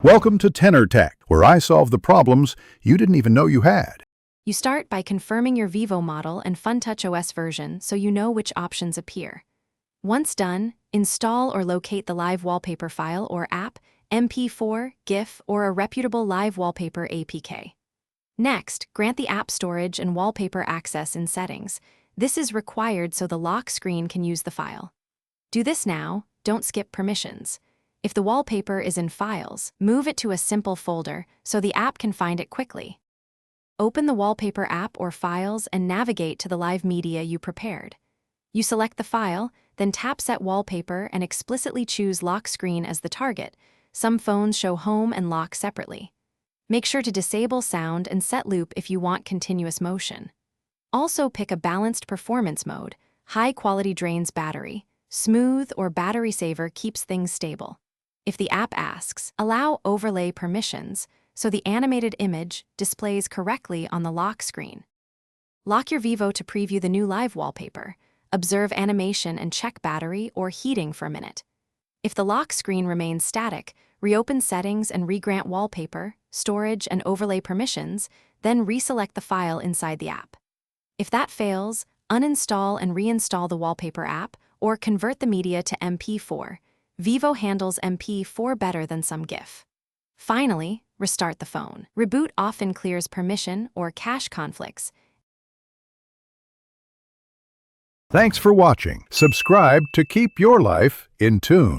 Welcome to Tenor Tech, where I solve the problems you didn't even know you had. You start by confirming your Vivo model and FunTouch OS version so you know which options appear. Once done, install or locate the live wallpaper file or app, MP4, GIF, or a reputable live wallpaper APK. Next, grant the app storage and wallpaper access in settings. This is required so the lock screen can use the file. Do this now, don't skip permissions. If the wallpaper is in Files, move it to a simple folder so the app can find it quickly. Open the Wallpaper app or Files and navigate to the live media you prepared. You select the file, then tap Set Wallpaper and explicitly choose Lock Screen as the target. Some phones show Home and Lock separately. Make sure to disable sound and set loop if you want continuous motion. Also pick a balanced performance mode. High quality drains battery. Smooth or battery saver keeps things stable. If the app asks, allow overlay permissions so the animated image displays correctly on the lock screen. Lock your Vivo to preview the new live wallpaper. Observe animation and check battery or heating for a minute. If the lock screen remains static, reopen settings and regrant wallpaper, storage, and overlay permissions, then reselect the file inside the app. If that fails, uninstall and reinstall the wallpaper app or convert the media to MP4. Vivo handles MP4 better than some GIF. Finally, restart the phone. Reboot often clears permission or cache conflicts. Thanks for watching. Subscribe to keep your life in tune.